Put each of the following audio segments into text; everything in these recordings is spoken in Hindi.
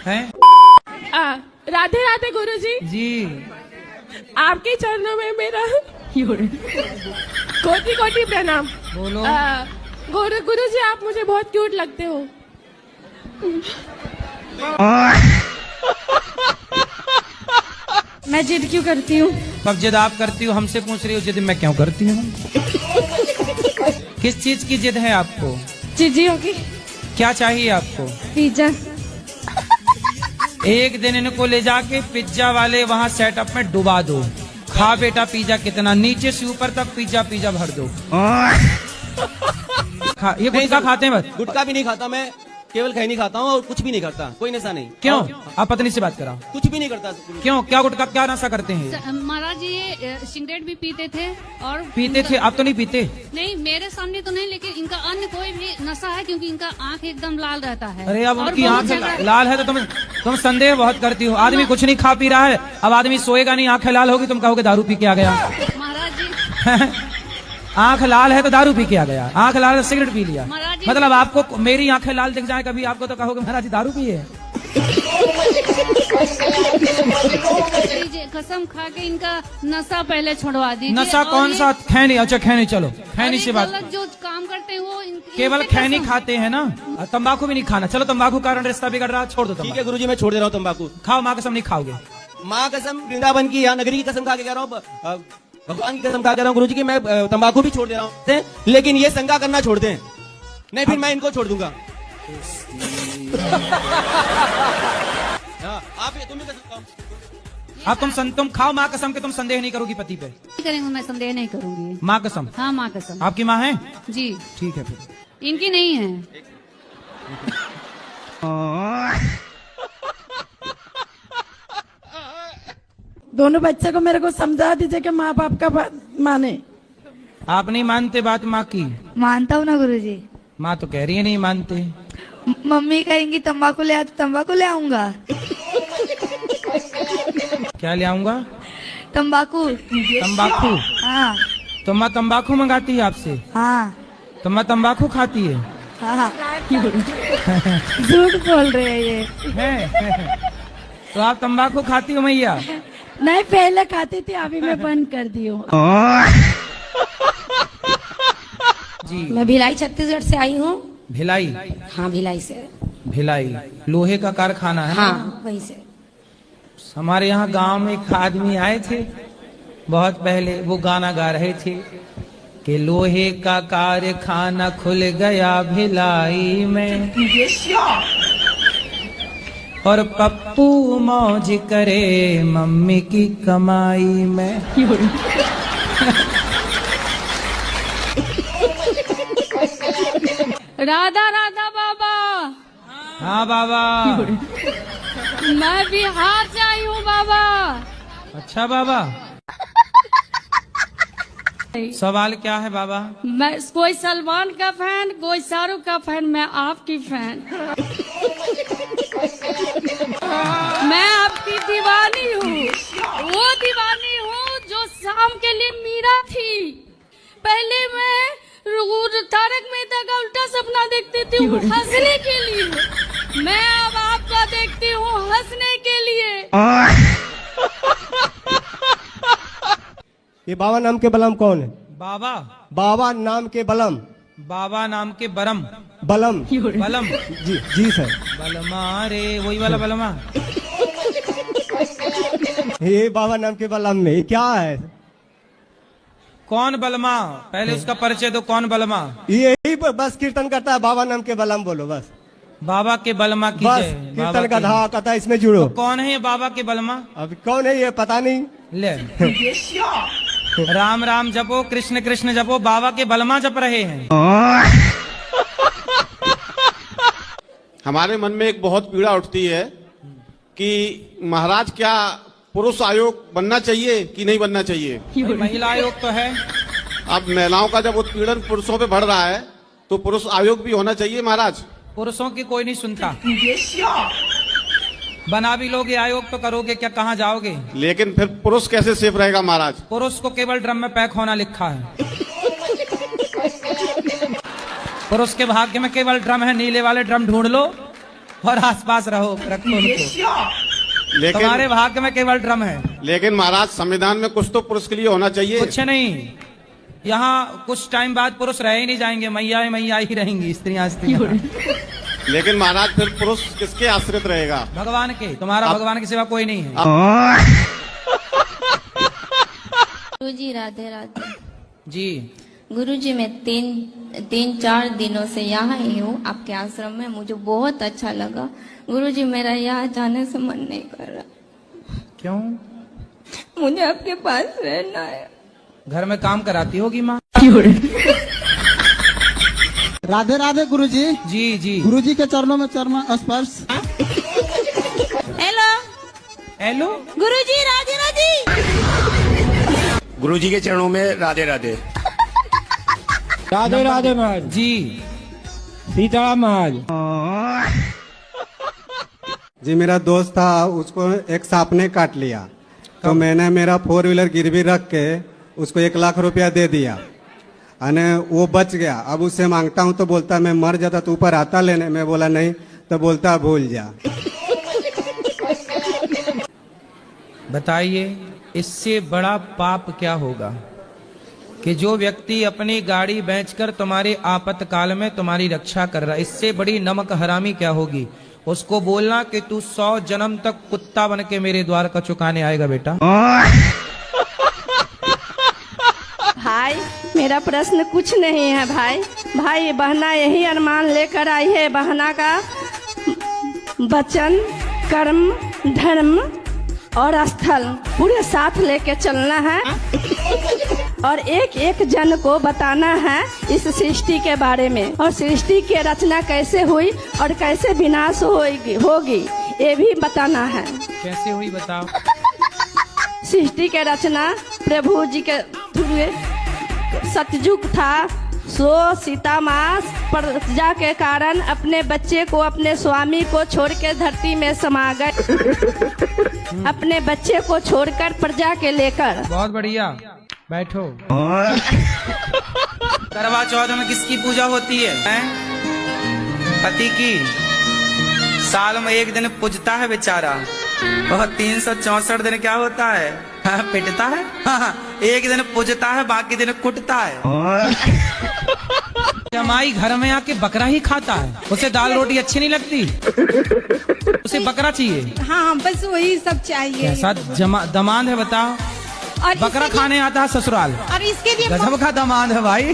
हैं? राधे राधे गुरुजी। जी आपके चरणों में मेरा कोटि कोटि प्रणाम। बोलो। गुरुजी आप मुझे बहुत क्यूट लगते हो। मैं जिद क्यों करती हूँ? कब जिद आप करती हो? हमसे पूछ रही हो जिद मैं क्यों करती हूँ? किस चीज की जिद है आपको? चीजियों की। क्या चाहिए आपको? पिज्जा। एक दिन इनको ले जाके पिज्जा वाले वहाँ सेटअप में डुबा दो। खा बेटा पिज्जा, कितना नीचे से ऊपर तक पिज्जा पिज्जा भर दो। ये गुटखा खाते हैं? बस गुटखा भी नहीं खाता मैं, केवल खैनी खाता हूँ और कुछ भी नहीं करता, कोई नशा नहीं। क्यों? आप पत्नी से बात कराओ। कुछ भी नहीं करता। क्यों? क्या गुटखा क्या नशा करते हैं? महाराज जी ये सिगरेट भी पीते थे और पीते थे, अब तो नहीं पीते? नहीं मेरे सामने तो नहीं, लेकिन इनका अन्य कोई भी नशा है क्योंकि इनका आंख एकदम लाल रहता है। अरे अब और उनकी बहुत आंख जगह- लाल है तो तुम संदेह बहुत करती हो। आदमी कुछ नहीं खा पी रहा है, अब आदमी सोएगा नहीं, आंखें लाल होगी, तुम कहोगे दारू पी के आ गया। महाराज जी आंख लाल है तो दारू पी के आ गया, आंख लाल है तो सिगरेट पी लिया। महाराज जी- मतलब आपको मेरी आंखें लाल दिख जाए कभी आपको तो कहोगे महाराज जी दारू पिए। कसम खा के इनका नशा पहले छुड़वा दीजिए। नशा और कौन ये- सा? खैनी। अच्छा खैनी, चलो खैनी और से ये बात। गलत जो काम करते हैं वो केवल इनसे खैनी कसम- खाते हैं ना, तंबाकू भी नहीं खाना। चलो तंबाकू कारण रिश्ता बिगड़ रहा, छोड़ दो ठीक तंबाकू। है गुरुजी, मैं छोड़ दे रहा हूँ तंबाकू। खाओ, माँ कसम नहीं खाओगे। माँ कसम, वृंदावन की या नगरी की कसम खा के कह रहा हूँ, भगवान की कसम खा के कह रहा हूँ गुरुजी की मैं तंबाकू भी छोड़ दे रहा हूँ, लेकिन ये शंका करना छोड़ दें, नहीं फिर मैं इनको छोड़ दूंगा। हाँ, आप तुम भी कसम खाओ। अब तुम खाओ माँ कसम के, तुम संदेह नहीं करोगी पति पे? नहीं करेंगे, मैं संदेह नहीं करूंगी। माँ कसम। हाँ माँ कसम। आपकी माँ है? जी ठीक है फिर। इनकी नहीं है। दोनों बच्चे को मेरे को समझा दीजिए कि माँ बाप का बात माने। आप नहीं मानते बात माँ की? मानता हूँ ना गुरुजी। माँ तो कह रही है नहीं मानते। मम्मी कहेंगी तंबाकू ले आ तो तंबाकू ले आऊंगा। क्या ले आऊंगा? तंबाकू। तंबाकू? हाँ तो माँ तंबाकू मंगाती है आपसे? हाँ तो माँ तंबाकू खाती है? हाँ। झूठ बोल रहे हैं ये। है? तो आप तंबाकू खाती हो मैया? नहीं पहले खाती थी, अभी मैं बंद कर दी हूँ। जी। मैं भिलाई छत्तीसगढ़ से आई हूँ। भिलाई? हाँ भिलाई से। भिलाई लोहे का कारखाना है? हाँ वहीं से। हमारे यहाँ गांव में एक आदमी आए थे बहुत पहले, वो गाना गा रहे थे कि लोहे का कारखाना खुल गया भिलाई में और पप्पू मौज करे मम्मी की कमाई में। राधा राधा बाबा। हाँ बाबा। मैं बिहार से आई हूँ बाबा। अच्छा बाबा, सवाल क्या है बाबा? मैं कोई सलमान का फैन, कोई शाहरुख का फैन, मैं आपकी फैन। मैं आपकी दीवानी हूँ, वो दीवानी हूँ जो शाम के लिए मीरा थी। पहले मैं तारक मेहता का उल्टा सपना देखती थी हंसने के लिए, मैं अब आपका देखती हूँ हंसने के लिए। ये बाबा नाम के बलम कौन है? बाबा? बाबा नाम के बलम। बाबा नाम के बरम? बलम। बलम? जी जी सर। बलमा रे, वही वाला बलमा? ये बाबा नाम के बलम में क्या है? कौन बलमा? पहले उसका परिचय दो, कौन बलमा? यही बस कीर्तन करता है, बाबा नाम के बलम बोलो बस। बाबा के बलमा की बस जय। कीर्तन का धा कहता है इसमें जुड़ो। तो कौन है ये बाबा के बलमा? अब कौन है ये पता नहीं। ले राम राम जपो, कृष्ण कृष्ण जपो, बाबा के बलमा जप रहे हैं। हमारे मन में एक बहुत पीड़ा उठती है कि महाराज क्या पुरुष आयोग बनना चाहिए कि नहीं बनना चाहिए? महिला आयोग तो है। अब महिलाओं का जब उत्पीड़न पुरुषों पे बढ़ रहा है तो पुरुष आयोग भी होना चाहिए महाराज। पुरुषों की कोई नहीं सुनता। बना भी लोगे आयोग तो करोगे क्या, कहाँ जाओगे? लेकिन फिर पुरुष कैसे सेफ रहेगा महाराज? पुरुष को केवल ड्रम में पैक होना लिखा है। पुरुष के भाग्य में केवल ड्रम है, नीले वाले ड्रम ढूंढ लो, और आसपास रखो उनको। लेकिन तुम्हारे भाग्य में केवल ड्रम है, लेकिन महाराज संविधान में कुछ तो पुरुष के लिए होना चाहिए। कुछ नहीं। यहाँ कुछ टाइम बाद पुरुष रह ही नहीं जाएंगे, मैया ही रहेंगी, स्त्रियां। लेकिन महाराज फिर पुरुष किसके आश्रित रहेगा? भगवान के। तुम्हारा भगवान के सिवा कोई नहीं है। गुरुजी राधे राधे। जी गुरुजी मैं तीन चार दिनों से यहाँ ही हूँ आपके आश्रम में, मुझे बहुत अच्छा लगा। गुरुजी मेरा यहाँ जाने से मन नहीं कर रहा। क्यों? मुझे आपके पास रहना है। घर में काम कराती होगी माँ। राधे राधे गुरुजी। जी गुरुजी के चरणों में चरण स्पर्श। हेलो हेलो गुरुजी राधे राधे। गुरुजी के चरणों में राधे राधे। राधे राधे महाराज जी। सीताराम महाराज जी, मेरा दोस्त था, उसको एक सांप ने काट लिया, तो मैंने मेरा 4 व्हीलर गिरवी रख के उसको 1 लाख रुपया दे दिया, अने वो बच गया। अब उससे मांगता हूँ तो बोलता मैं मर जाता तो ऊपर आता लेने। मैं बोला नहीं, तो बोलता भूल जा। बताइए इससे बड़ा पाप क्या होगा कि जो व्यक्ति अपनी गाड़ी बेचकर तुम्हारे आपातकाल में तुम्हारी रक्षा कर रहा है, इससे बड़ी नमक हरामी क्या होगी? उसको बोलना कि तू 100 जन्म तक कुत्ता बन के मेरे द्वार का चुकाने आएगा बेटा। भाई मेरा प्रश्न कुछ नहीं है भाई बहना यही अरमान लेकर आई है। बहना का वचन, कर्म, धर्म और स्थल पूरे साथ लेके चलना है और एक एक जन को बताना है इस सृष्टि के बारे में, और सृष्टि की रचना कैसे हुई और कैसे विनाश होगी ये भी बताना है। कैसे हुई बताओ। सृष्टि के रचना प्रभु जी के थ्रू सतयुग था, सो सीता माँ प्रजा के कारण अपने बच्चे को अपने स्वामी को छोड़ के धरती में समा गए। अपने बच्चे को छोड़कर प्रजा के लेकर। बहुत बढ़िया, बैठो। करवा चौथ में किसकी पूजा होती है? पति की। साल में 1 दिन पूजता है बेचारा, और 364 दिन क्या होता है? पिटता है। एक दिन पूजता है, बाकी दिन कुटता है। जमाई घर में आके बकरा ही खाता है, उसे दाल रोटी अच्छी नहीं लगती, उसे बकरा चाहिए। हाँ बस वही सब चाहिए। ऐसा दमाद है बताओ। और बकरा खाने आता है ससुराल, और इसके लिए गजब का दमाद है भाई।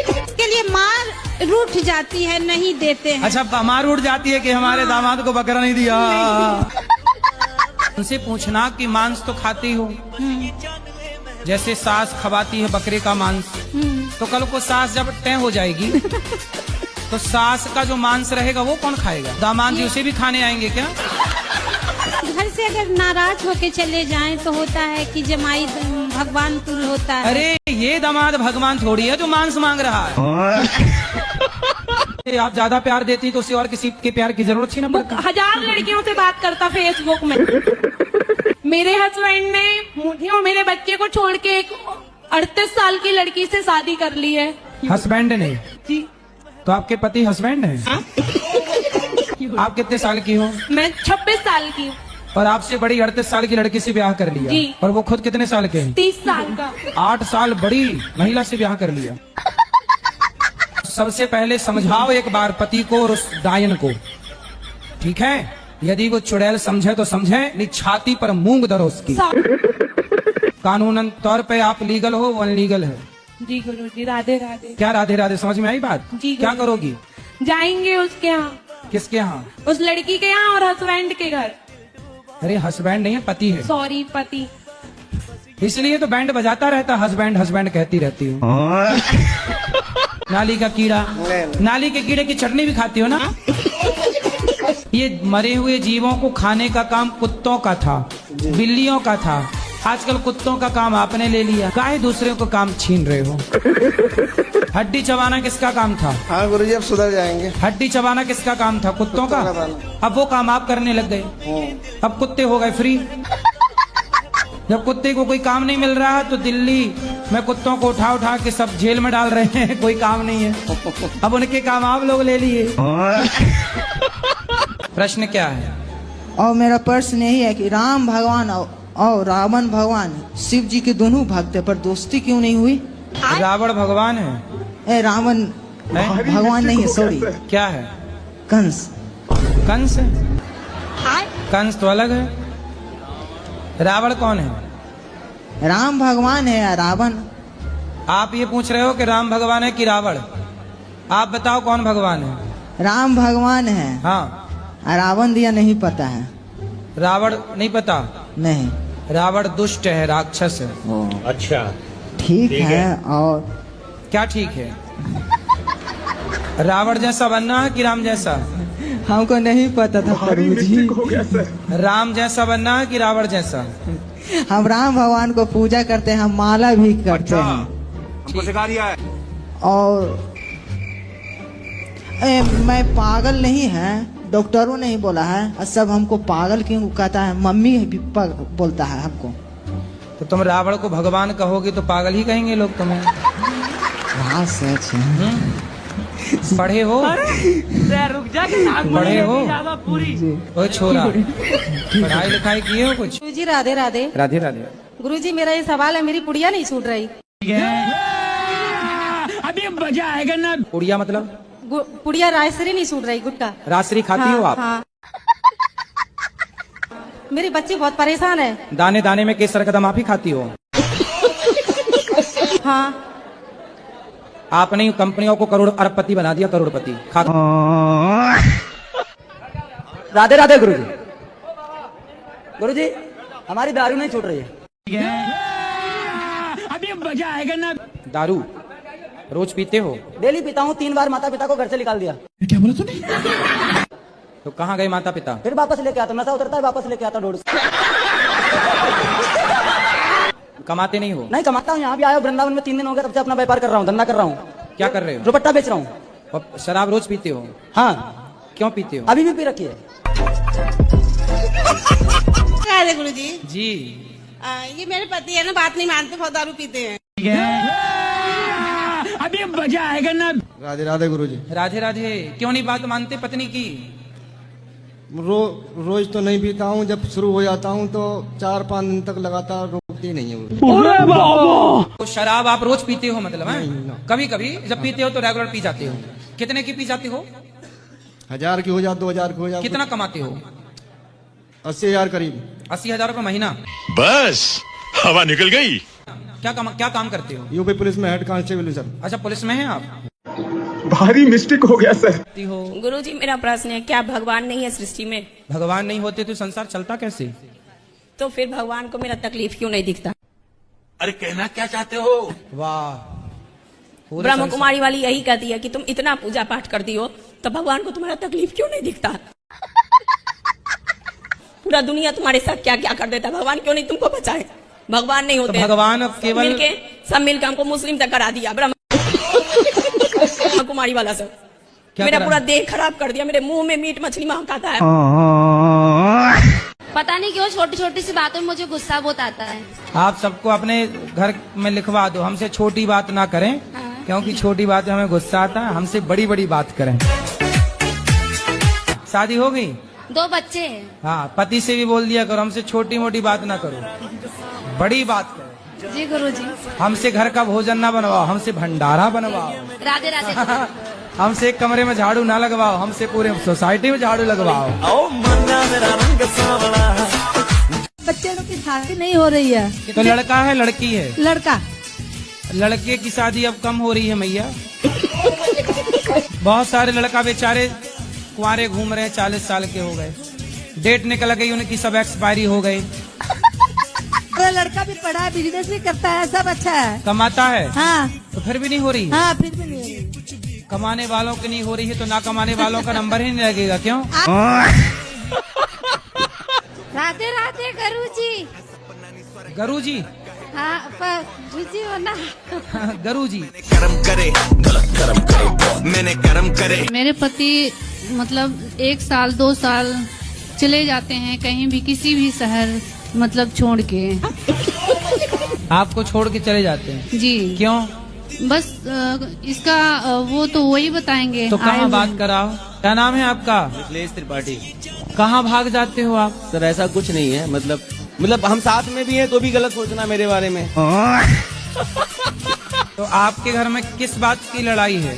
इसके लिए मार रूठ जाती है, नहीं देते हैं। अच्छा मार उठ जाती है कि हमारे दामाद को बकरा नहीं दिया। उनसे पूछना कि मांस तो खाती हो, जैसे सास खवाती है बकरे का मांस, तो कल को सास जब तय हो जाएगी तो सास का जो मांस रहेगा वो कौन खाएगा? दामाद जी उसे भी खाने आएंगे क्या? घर से अगर नाराज होके चले जाएं तो होता है कि जमाई भगवान तुल होता है। अरे ये दामाद भगवान थोड़ी है जो मांस मांग रहा है। आप ज्यादा प्यार देती तो उसे और किसी के प्यार की जरूरत थी ना? 1000 लड़कियों से बात करता फेसबुक में। मेरे हस्बैंड ने मुझे और मेरे बच्चे को छोड़ के एक 38 साल की लड़की से शादी कर ली है। हस्बैंड ने? जी। तो आपके पति हस्बैंड हैं? आप कितने साल की हो? मैं 26 साल की हूँ। और आपसे बड़ी 38 साल की लड़की से ब्याह कर लिया? जी। और वो खुद कितने साल के हैं? 30 साल का। 8 साल बड़ी महिला से ब्याह कर लिया। सबसे पहले समझाओ एक बार पति को और उस डायन को, ठीक है? यदि वो चुड़ैल समझे तो समझे, नहीं छाती पर मूंग धरो उसकी। कानूनन तौर पे आप लीगल हो, वो अनलीगल है। जी गुरु जी राधे राधे। क्या राधे राधे, समझ में आई बात? जी। क्या करोगी? जाएंगे उसके यहाँ। किसके यहाँ? उस लड़की के यहाँ और हस्बैंड के घर। अरे हस्बैंड नहीं है, पति है। सॉरी पति। इसलिए तो बैंड बजाता रहता, हस्बैंड हस्बैंड कहती रहती हूँ। नाली का कीड़ा, नाली के कीड़े की चटनी भी खाती हो ना? ये मरे हुए जीवों को खाने का काम कुत्तों का था, बिल्लियों का था। आजकल कुत्तों का काम आपने ले लिया, काहे दूसरे को काम छीन रहे हो? हड्डी चबाना किसका काम था? हाँ गुरुजी अब सुधर जाएंगे। हड्डी चबाना किसका काम था? कुत्तों का। अब वो काम आप करने लग गए, अब कुत्ते हो गए फ्री। जब कुत्ते को कोई काम नहीं मिल रहा तो दिल्ली मैं कुत्तों को उठा उठा के सब जेल में डाल रहे हैं, कोई काम नहीं है। अब उनके काम आप लोग ले लिए। प्रश्न क्या है? और मेरा प्रश्न यही है कि राम भगवान और रावण भगवान शिव जी के दोनों भक्त है, पर दोस्ती क्यों नहीं हुई? रावण भगवान है? रावण भगवान नहीं है, सॉरी। क्या है? कंस। कंस है? कंस तो अलग है। रावण कौन है? राम भगवान है या रावण? आप ये पूछ रहे हो कि राम भगवान है कि रावण? आप बताओ कौन भगवान है? राम भगवान है। हाँ। रावण दिया नहीं पता है। रावण नहीं पता? नहीं। रावण दुष्ट है, राक्षस है। अच्छा ठीक है। और क्या ठीक है? रावण जैसा बनना है कि राम जैसा? हमको नहीं पता था प्रभु जी। राम जैसा बनना है कि रावण जैसा? हम राम भगवान को पूजा करते हैं, हम माला भी करते हैं। हमको सिखा दिया है। और मैं पागल नहीं है, डॉक्टरों ने ही बोला है। और सब हमको पागल क्यों कहता है? मम्मी भी बोलता है हमको। तो तुम रावण को भगवान कहोगे तो पागल ही कहेंगे लोग तुम्हें। हाँ सच है। पढ़े हो? रुक जा, पढ़े हो? ओ छोरा, पढ़ाई लिखाई किए हो कुछ? गुरुजी राधे राधे। राधे राधे। गुरुजी मेरा ये सवाल है, मेरी पुड़िया नहीं छूट रही। अभी मजा आएगा ना। पुड़िया मतलब? पुड़िया राजश्री नहीं छूट रही, गुटका। राजश्री खाती हो आप? हाँ। मेरी बच्ची बहुत परेशान है। दाने दाने में केसर कदम आप ही खाती हो? हाँ। आपने कंपनियों को करोड़ अरबपति बना दिया, करोड़पति। राधे राधे गुरुजी। गुरुजी हमारी दारू नहीं छूट रही है। अभी मजा आएगा ना। दारू रोज पीते हो? डेली पीता हूँ, 3 बार माता पिता को घर से निकाल दिया। क्या बोला तूने? तो कहाँ गए माता पिता? फिर वापस लेके आता, नशा उतरता है वापस लेके आता डोर। कमाते नहीं हो? नहीं कमाता हूँ, यहाँ भी आया वृंदावन में 3 दिन हो गया, तब से अपना व्यापार कर रहा हूँ, धंधा कर रहा हूँ। क्या कर रहे हो? दुपट्टा बेच रहा हूँ। और शराब रोज पीते हो? हाँ। क्यों पीते हो? अभी भी पी रखी है। राधे गुरुजी। जी। ये मेरे पति है ना, बात नहीं मानते, बहुत दारू पीते हैं। अभी मजा आएगा ना। राधे राधे गुरुजी। राधे राधे। क्यों नहीं बात मानते पत्नी की? रोज तो नहीं पीता हूँ, जब शुरू हो जाता हूँ तो 4-5 दिन तक लगातार रोकती नहीं है वो। तो शराब आप रोज पीते हो मतलब? है कभी कभी जब पीते हो तो रेगुलर पी जाते हो? कितने की पी जाते हो? 1000 की हो जाए, 2000 की हो जाए। कितना कमाते हो? 80,000 करीब। 80,000 रुपये महीना? बस हवा निकल गई। क्या काम करते हो? यूपी पुलिस में हेड कांस्टेबल सर। अच्छा पुलिस में हैं आप? भारी मिस्टेक हो गया सर। गुरुजी मेरा प्रश्न है, क्या भगवान नहीं है सृष्टि में? भगवान नहीं होते तो संसार चलता कैसे? तो फिर भगवान को मेरा तकलीफ क्यों नहीं दिखता? अरे कहना क्या चाहते हो? वाह। ब्रह्म कुमारी वाली यही कहती है कि तुम इतना पूजा पाठ कर दियो तो भगवान को तुम्हारा तकलीफ क्यों नहीं दिखता? पूरा दुनिया तुम्हारे साथ क्या क्या कर देता, भगवान क्यों नहीं तुमको बचाए? भगवान नहीं होते तो भगवान अब केवल सब मिलकर हमको मुस्लिम तक करा दिया। ब्रह्म कुमारी वाला सब मेरा पूरा देह खराब कर दिया, मेरे मुंह में मीट मछली महकाता है। पता नहीं क्यों छोटी छोटी सी बातों में मुझे गुस्सा बहुत आता है। आप सबको अपने घर में लिखवा दो, हमसे छोटी बात ना करें। हाँ। क्योंकि छोटी बात हमें गुस्सा आता है, हमसे बड़ी बड़ी बात करें। शादी हो गई? 2 बच्चे हैं। हाँ, पति से भी बोल दिया करो हमसे छोटी मोटी बात ना करो, बड़ी बात करो। जी गुरुजी। हमसे घर का भोजन ना बनवाओ, हमसे भंडारा बनवाओ। राधे राधे। हमसे एक कमरे में झाड़ू ना लगवाओ, हमसे पूरे सोसाइटी में झाड़ू लगवाओ। बच्चे लोग की शादी नहीं हो रही है। तो लड़का है लड़की है? लड़का। लड़के की शादी अब कम हो रही है मैया। बहुत सारे लड़का बेचारे कुंवारे घूम रहे हैं, 40 साल के हो गए, डेट निकल गई उनकी, सब एक्सपायरी हो गई। लड़का भी पढ़ा, बिजनेस भी करता है, सब अच्छा है, कमाता है। हाँ। तो फिर भी नहीं हो रही? हाँ फिर भी नहीं हो रही। कमाने वालों की नहीं हो रही है तो ना कमाने वालों का नंबर ही नहीं लगेगा, क्यों? राधे राधे गुरुजी। गुरुजी? हाँ गुरुजी वरना गुरुजी। कर्म करे गलत कर्म करे, मैंने कर्म करे। मेरे पति मतलब 1 साल 2 साल चले जाते हैं कहीं भी, किसी भी शहर मतलब छोड़ के। आपको छोड़ के चले जाते हैं? जी क्यों? बस इसका वो तो वही बताएंगे। तो कहाँ बात कराओ? क्या नाम है आपका? मिथिलेश त्रिपाठी। कहाँ भाग जाते हो आप? सर ऐसा कुछ नहीं है, मतलब हम साथ में भी हैं तो भी गलत सोचना मेरे बारे में। तो आपके घर में किस बात की लड़ाई है?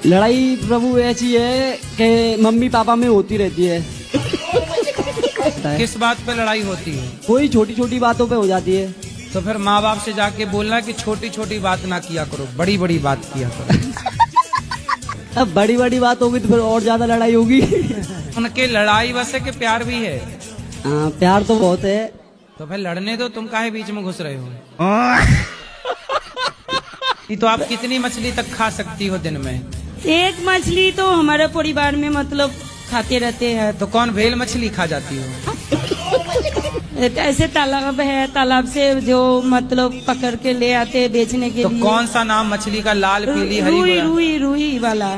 लड़ाई प्रभु ऐसी है कि मम्मी पापा में होती रहती है। किस बात पे लड़ाई होती है? कोई छोटी छोटी बातों पे हो जाती है। तो फिर माँ बाप से जाके बोलना कि छोटी छोटी बात ना किया करो, बड़ी बड़ी बात किया करो। अब बड़ी बड़ी बात होगी तो फिर और ज्यादा लड़ाई होगी। उनके लड़ाई बस है कि प्यार भी है? हाँ प्यार तो बहुत है। तो फिर लड़ने दो, तुम काहे बीच में घुस रहे हो? तो आप कितनी मछली तक खा सकती हो दिन में? एक मछली तो हमारे परिवार में मतलब खाते रहते हैं। तो कौन भेल मछली खा जाती हो? ऐसे तालाब है, तालाब से जो मतलब पकड़ के ले आते हैं बेचने के तो लिए। कौन सा नाम मछली का? लाल पीली हरी? रुई रुई रुई वाला।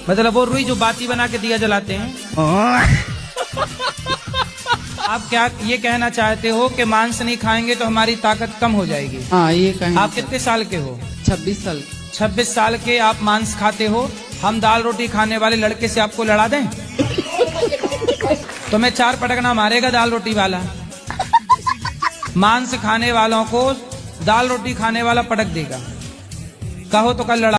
मतलब वो रुई जो बाती बना के दिया जलाते हैं? आप क्या ये कहना चाहते हो कि मांस नहीं खाएंगे तो हमारी ताकत कम हो जाएगी? हाँ ये कहें। आप कितने साल के हो? 26 साल। 26 साल के आप मांस खाते हो। हम दाल रोटी खाने वाले लड़के से आपको लड़ा दें? तो मैं 4 पटकना मारेगा दाल रोटी वाला। मांस खाने वालों को दाल रोटी खाने वाला पटक देगा। कहो तो कल लड़ा